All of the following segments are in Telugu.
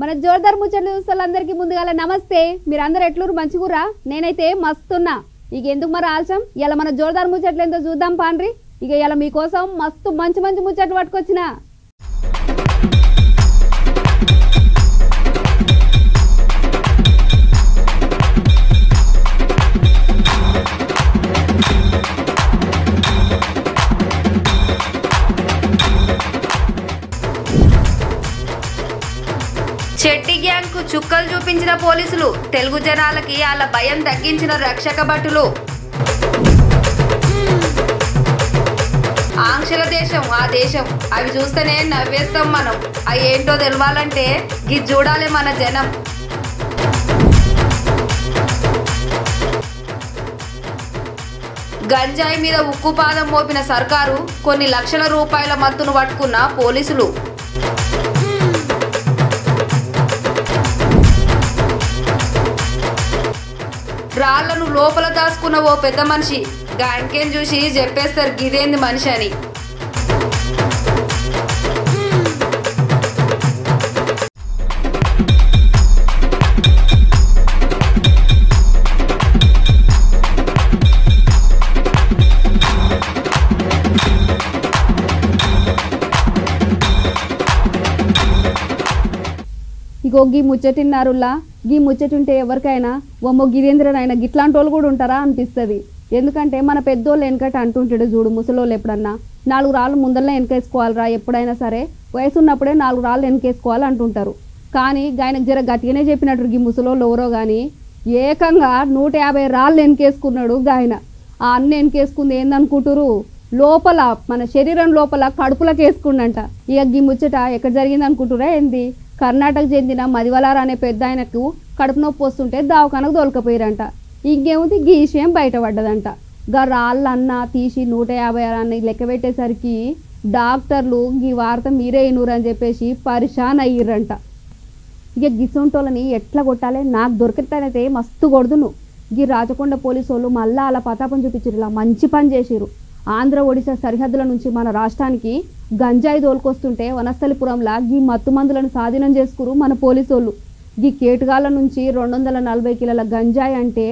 మన జోర్దార్ ముచ్చట్లు చూస్తోళ్ళందరికీ ముందుగాల నమస్తే. మీరందరూ ఎట్లూరు మంచిగురా? నేనైతే మస్తున్నా. ఇక ఎందుకు మరి ఆలస్యం, ఇలా మన జోర్దార్ ముచ్చట్లు ఏందో చూద్దాం పాండ్రి. ఇక ఇలా మీకోసం మస్తు మంచి మంచి ముచ్చట్లు పట్టుకొచ్చిన. చెట్టి గ్యాంగ్ కు చుక్కలు చూపించిన పోలీసులు, తెలుగు జనాలకి వాళ్ళ భయం తగ్గించిన రక్షక భటులు. ఆంక్షల దేశం ఆ దేశం, అవి చూస్తేనే నవ్వేస్తాం మనం. అవి ఏంటో తెలవాలంటే గి చూడాలి మన జనం. గంజాయి మీద ఉక్కుపాదం మోపిన సర్కారు, కొన్ని లక్షల రూపాయల మత్తును పట్టుకున్న పోలీసులు. రాళ్లను లోపల దాచుకున్న ఓ పెద్ద మనిషి, గాంకేం చూసి చెప్పేస్తారు గిదేంది మనిషి అని. ఇగో గీ ముచ్చటిన్నారులా, గీ ముచ్చటుంటే ఎవరికైనా ఒమ్మో గిరేంద్రనైనా గిట్లాంటి వాళ్ళు కూడా ఉంటారా అనిపిస్తుంది. ఎందుకంటే మన పెద్దోళ్ళు వెనకట అంటుంటాడు చూడు, ముసలోళ్ళు ఎప్పుడన్నా 4 రాళ్ళు ముందరనే వెనకేసుకోవాలరా, ఎప్పుడైనా సరే వయసు ఉన్నప్పుడే 4 రాళ్ళు వెనకేసుకోవాలి అంటుంటారు. కానీ ఆయనకు జర గట్టిగానే చెప్పినట్టు గీ ముసలోళ్ళు ఎవరో కానీ ఏకంగా 150 రాళ్ళు వెనకేసుకున్నాడు గాయన. ఆ అన్న వెనకేసుకుంది ఏందనుకుంటురు, లోపల మన శరీరం లోపల కడుపులకు వేసుకుండంట. ఇక గీ ముచ్చట ఎక్కడ జరిగింది అనుకుంటురా ఏంది, కర్ణాటక చెందిన మదివలార అనే పెద్ద ఆయనకు కడుపు నొప్పి వస్తుంటే దవాఖానకు దొలకపోయారంట. ఇంకేముంది గీ విషయం బయటపడ్డదంట. గా రాళ్ళన్న తీసి 150 అన్న లెక్క పెట్టేసరికి డాక్టర్లు గీ వార్త మీరే ఇనురు అని చెప్పేసి పరిశాన్ అయ్యిర్రంట. ఇక గిసొంటోళ్ళని ఎట్లా కొట్టాలి, నాకు దొరికితేనైతే మస్తు కొడుదును. గీ రాచకొండ పోలీసు వాళ్ళు మళ్ళా అలా పతాపం చూపించారు, ఇలా మంచి పని చేసిరు. ఆంధ్ర ఒడిశా సరిహద్దుల నుంచి మన రాష్ట్రానికి గంజాయి దోలుకొస్తుంటే వనస్థలిపురంలా గీ మత్తు మందులను స్వాధీనం చేసుకురు మన పోలీసు వాళ్ళు. గీ కేటుగాళ్ళ నుంచి 240 కిలోల గంజాయి అంటే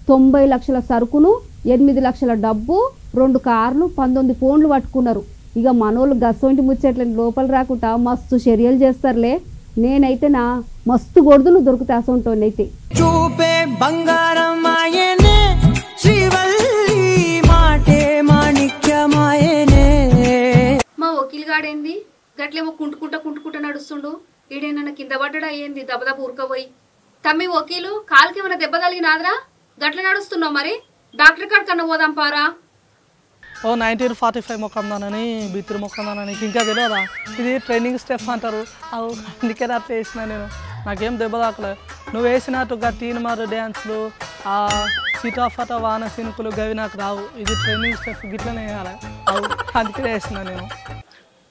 90 లక్షల సరుకును, 8 లక్షల డబ్బు, 2 కార్లు, 19 ఫోన్లు పట్టుకున్నారు. ఇక మనోళ్ళు గసొంటి ముచ్చట్లని లోపల రాకుండా మస్తు చర్యలు చేస్తారులే. నేనైతే నా మస్తు గొడుదును దొరుకుతా అసొంటోనైతే. చూపే బంగారం ఆయనే, శ్రీవల్లి మాటే మాణిక్యమాయనే. మా వకీల్ గాడేంది గట్లేమో కుంటుకుంటా నడుస్తుండు, ఈడేనన్న కింద పడ్డా అయ్యింది దెబ్బదబ్బ ఉరకపోయి. తమ్మి వకీలు కాలుకి ఏమైనా దెబ్బ తగిలినాదరా, గట్ల నడుస్తున్నావు మరి, డాక్టర్ కాడ కన్నా పోదాం పారా. 1945 మొక్కందానని బిత్తురు మొక్కందానని ఇంకా తెలియదా, ఇది ట్రైనింగ్ స్టెప్ అంటారు. అందుకే అట్లా వేసిన నేను, నాకేం దెబ్బ తాకలేదు. నువ్వు వేసినట్టుగా తీన్మారు డ్యాన్స్లు, ఆ సీటాఫట వాన సినుకులు గవి నాకు రావు. ఇది ట్రైనింగ్ స్టెప్ గిట్లనే వేయాలి, అందుకే వేసిన నేను.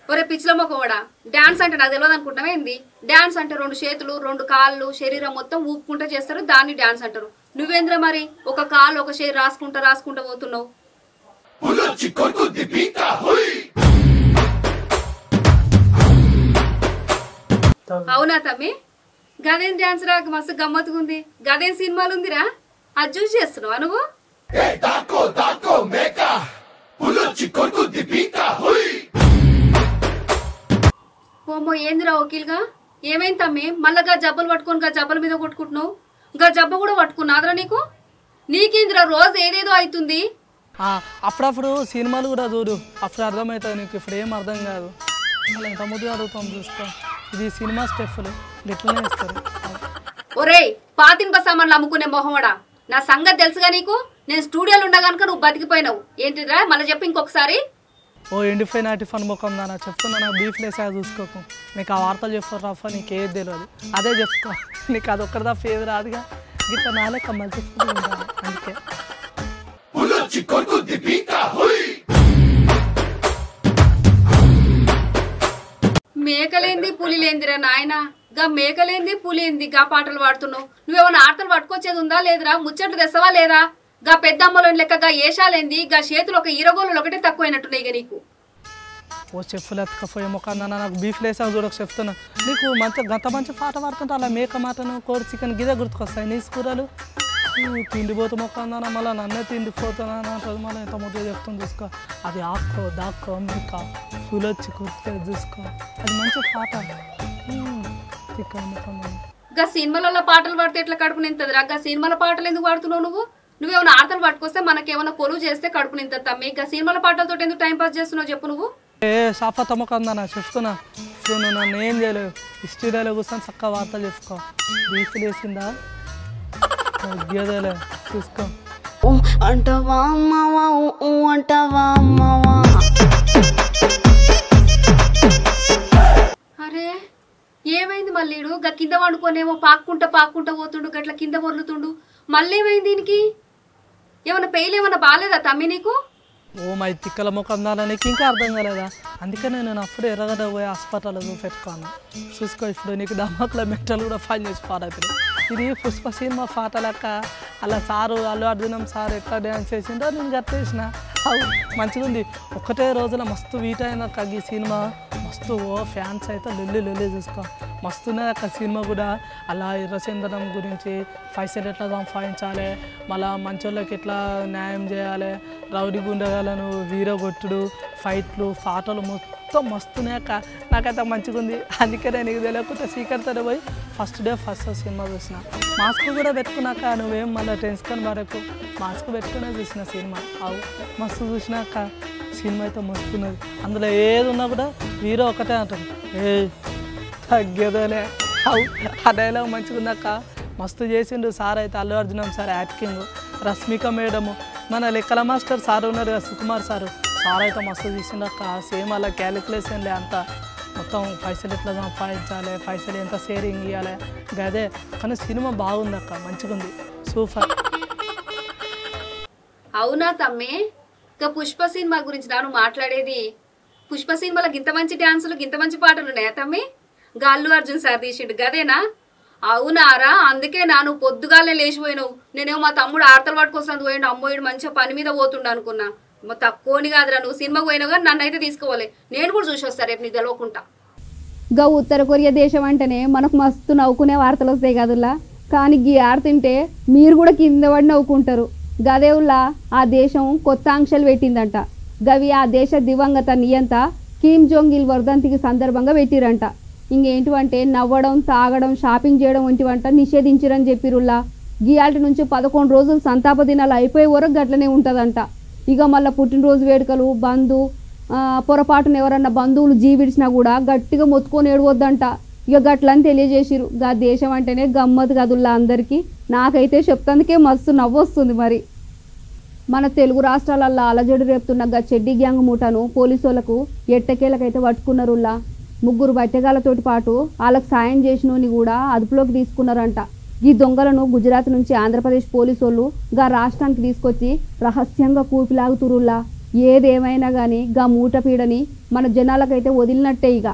ఒరే పిచ్చిల మొక్కవాడా, డాన్స్ అంటే నాకు తెలియదు అనుకుంటావా ఏంది? డాన్స్ అంటే 2 చేతులు 2 కాళ్ళు శరీరం మొత్తం ఊపుకుంటా చేస్తారు, దాన్ని డాన్స్ అంటారు. నువ్వేంద్ర మరి ఒక కాలు ఒక చేయి రాసుకుంటా పోతున్నావు. అవునా తమ్మి, గదేం డాన్స్ రా, మస్తు గమ్మత్తుకుంది. గదేం సినిమాలు ఉందిరా, అది చూసి చేస్తున్నావా నువ్వు? ఓమో ఏందిరా వకీల్గా, ఏమైంది తమ్మి? మళ్ళా గా జబ్బలు పట్టుకొని గా జబ్బల మీద కొట్టుకుంటున్నావు. గా జబ్బ కూడా పట్టుకున్నాదరా నీకు? నీకేందిరా రోజు ఏదేదో అవుతుంది. అప్పుడప్పుడు సినిమాలు కూడా చూడు, అప్పుడు అర్థమవుతుంది నీకు. ఇప్పుడు ఏం అర్థం కాదు, మళ్ళీ ఎంత ముద్దుగా అడుగుతాం చూసుకో. ఇది సినిమా స్టెప్పులు ఇట్లనే ఇస్తారు. ఒరే పాతింప సామాన్లు అమ్ముకునే మొహమడా, నా సంగతి తెలుసుగా నీకు. నేను స్టూడియోలో ఉండగానుక నువ్వు బతికిపోయినావు. ఏంటిరా మళ్ళీ చెప్పి ఇంకొకసారి. ఓ ఎండిపోయిన ఫన్ ముఖం దానా చెప్తున్నా, నాకు బీఫ్లేసా చూసుకోకు. నీకు ఆ వార్తలు చెప్తారు రఫా, నీకు ఏది తెలియదు అదే చెప్పుకో. నీకు అది ఒక్కరిదా ఫేవర్ రాదుగా, గిట్లా నాలే కమ్మలు చెప్పుకుంటూ ఉంటాను. అందుకే మేకలేంది పులిలేందిరా నాయన, గా మేకలేంది పులింది గా పాటలు పాడుతున్నావు. నువ్వేమన్నా ఆటలు పట్టుకొచ్చేది ఉందా లేదురా, ముచ్చట్లు తెస్తావా లేదా? గా పెద్దమ్మలో లెక్కగా ఏషాలేంది, గా చేతులు ఒక 20 గోళ్ళు ఒకటే తక్కువైనట్టున్నాయి. ఇక నీకు ఓ చెప్పులు ఎత్తుకపోయే ముఖాన్న నాకు బీఫ్ లేసా చూడక చెప్తున్నా నీకు గంత మంచి పాట పాడుతుంటే అలా మేక మటన్ కోడి చికెన్ గిదే గుర్తుకొస్తాయి నీ కూరలు తిండిపోతూ మొక్కందానా మళ్ళీ నన్నే తిండిపోతున్నా అంటుంది మళ్ళీ ఎంత ముద్ద చెప్తుంది చూసుకో అది ఆక్కో దాక్కో మేక పులొచ్చి కుర్తే చూసుకో అది మంచి పాట గా సినిమాలలో పాటలు పాడితే ఎట్లా కడుపు నింతదిరా గా సినిమాల పాటలు ఎందుకు పాడుతున్నావు నువ్వేమైనా ఆటలు పట్టుకొస్తే మనకేమైనా కొలువు చేస్తే కడుపు నింతది తమ్మి గా సినిమాల పాటలతో ఎందుకు టైం పాస్ చేస్తున్నావు చెప్పు నువ్వు సాఫా తమ్మకందానా చెప్తున్నా ఇప్పుడు నువ్వు నన్ను ఏం చేయలేవు హిస్టరీలో కూర్చొని చక్కగా వార్తలు చెప్పుకో బీఫ్లు వేసిందా గేదలే చూసుకో అంటవా అమ్మవా అంటవా అమ్మవా అరే ఏమైంది మళ్ళీ గా కింద వండుకోనేమో పాక్కుంటా పోతుండు గట్ల కింద పొర్లుతుండు మళ్ళీ ఏమైంది దీనికి ఏమన్నా పెయిల్ ఏమన్నా బాగాలేదా తమ్మి నీకు ఓ మై తిక్కల ముఖం దాని నీకు ఇంకా అర్థం కాలేదా అందుకనే నేను అప్పుడే ఎర్రగడ్డ పోయి హాస్పిటల్లో చూపెట్టుకోను చూసుకో ఇప్పుడు నీకు దమ్మకుల మెట్టలు కూడా ఫైన్ చేసి పాడైపోయింది ఇది పుష్ప సినిమా పాట లెక్క అలా సారు అల్లు అర్జునం సార్ ఎట్లా డ్యాన్స్ చేసిండో నేను గట్టేసిన మంచిగా ఉంది ఒకటే రోజుల మస్తు వీట్ అయిన ఈ సినిమా మస్తు ఓ ఫ్యాన్స్ అయితే లొల్లి చూసుకో మస్తున్నది అక్క సినిమా కూడా అలా ఎర్రచందనం గురించి పైసలు ఎట్లా సంపాదించాలి మళ్ళీ మంచోళ్ళకి ఎట్లా న్యాయం చేయాలి రౌడీ గుండగాలను వీరగొట్టుడు ఫైట్లు పాటలు మొత్తం మస్తున్నాక నాకైతే మంచిగా ఉంది అందుకనే నీకు తెలియకుండా సీకర్తో పోయి ఫస్ట్ సినిమా చూసిన మాస్క్ కూడా పెట్టుకున్నాక నువ్వేం మళ్ళీ టెన్షన్ వరకు మాస్క్ పెట్టుకునే చూసిన సినిమా అవు మస్తు చూసినాక సినిమా అయితే మస్తున్నది అందులో ఏది ఉన్నా కూడా హీరో ఒకటే అంటుంది ఏ తగ్గేదోలే అవు ఆ డైలాగ్ మంచిగా ఉందాక మస్తు చేసిండు సార్ అయితే అల్లు అర్జునం సార్ యాక్టింగ్ రష్మిక మేడము మన లెక్కల మాస్టర్ సార్ ఉన్నారు కదా సుకుమార్ సార్ అయితే మస్తు చేసిండక్క సేమ్ అలా క్యాలిక్యులేషన్లే అంతా మొత్తం పైసలు ఎట్లా సంపాదించాలి పైసలు ఎంత షేరింగ్ ఇవ్వాలి గదే కానీ సినిమా బాగుందక్క మంచిగా ఉంది సూపర్ అవునా తమ్మి ఇక పుష్ప సినిమా గురించి నాను మాట్లాడేది పుష్ప సినిమాలో గింత మంచి డాన్సులు గింత మంచి పాటలు ఉన్నాయా తమ్మి అల్లు అర్జున్ సార్ తీసిండు గదేనా అవునారా అందుకే నాను పొద్దుగాలే లేచిపోయినావు నేనేమో మా తమ్ముడు ఆర్తలు పట్టుకొస్తాను పోయిండు అమ్మోయుడు మంచిగా పని మీద పోతుండ అనుకున్నా తక్కువని కాదురా నువ్వు సినిమాకు పోయినావు కానీ నన్ను అయితే తీసుకోవాలి నేను కూడా చూసి వస్తా రేపు నీకు తెలవకుండా గా ఉత్తర కొరియా దేశం అంటేనే మనకు మస్తు నవ్వుకునే వార్తలు వస్తాయి కదులా కానీ గీ ఆడుతుంటే మీరు కూడా కింద పడి నవ్వుకుంటారు గదేవుల్లా ఆ దేశం కొత్త ఆంక్షలు పెట్టిందంట గవి ఆ దేశ దివంగత నియంత కిమ్ జోంగ్ ఇల్ వర్ధంతికి సందర్భంగా పెట్టిరంట ఇంకేంటివంటే నవ్వడం తాగడం షాపింగ్ చేయడం వంటివంట నిషేధించిరని చెప్పిరుల్లా గీయాల్టి నుంచి 11 రోజులు సంతాప దినాలు అయిపోయే వరకు గట్లనే ఉంటుందంట ఇక మళ్ళీ పుట్టినరోజు వేడుకలు పొరపాటున ఎవరన్నా బంధువులు జీవిడిచినా కూడా గట్టిగా మొత్తుకొని ఏడవద్దంట ఇక గట్లని తెలియజేసిరు గా దేశం అంటేనే గమ్మత్ కదుల్లా అందరికీ నాకైతే చెప్తందుకే మస్తు నవ్వొస్తుంది మరి మన తెలుగు రాష్ట్రాలల్లో అలజడి రేపుతున్న గా చెడ్డీ గ్యాంగ్ మూటను పోలీసులకు ఎట్టకేలకైతే పట్టుకున్నారుల్లా 3 బట్టెగాలతోటి పాటు వాళ్ళకు సాయం చేసినోని కూడా అదుపులోకి తీసుకున్నారంట ఈ దొంగలను గుజరాత్ నుంచి ఆంధ్రప్రదేశ్ పోలీసు గా రాష్ట్రానికి తీసుకొచ్చి రహస్యంగా కూపిలాగుతురుల్లా ఏదేమైనా కానీ గా మూట పీడని మన జనాలకైతే వదిలినట్టే ఇక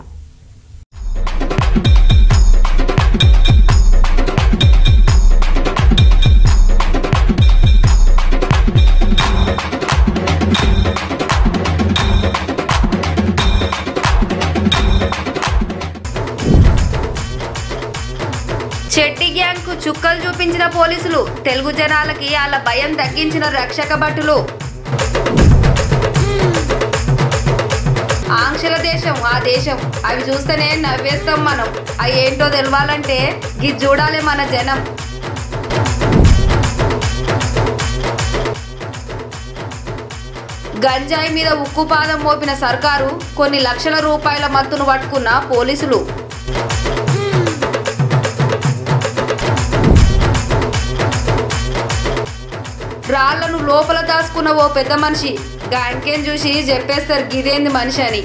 చెడ్డీ గ్యాంగ్ కు చుక్కలు చూపించిన పోలీసులు తెలుగు జనాలకి వాళ్ళ భయం తగ్గించిన రక్షక భటులు ఆంక్షల దేశం ఆ దేశం అవి చూస్తేనే నవ్వేస్తాం మనం అవి ఏంటో తెలవాలంటే ఇది చూడాలి మన జనం గంజాయి మీద ఉక్కుపాదం మోపిన సర్కారు కొన్ని లక్షల రూపాయల మత్తును పట్టుకున్న పోలీసులు రాళ్లను లోపల దాచుకున్న ఓ పెద్ద మనిషి గాంకేం చూసి చెప్పేస్తారు గిదేంది మనిషి అని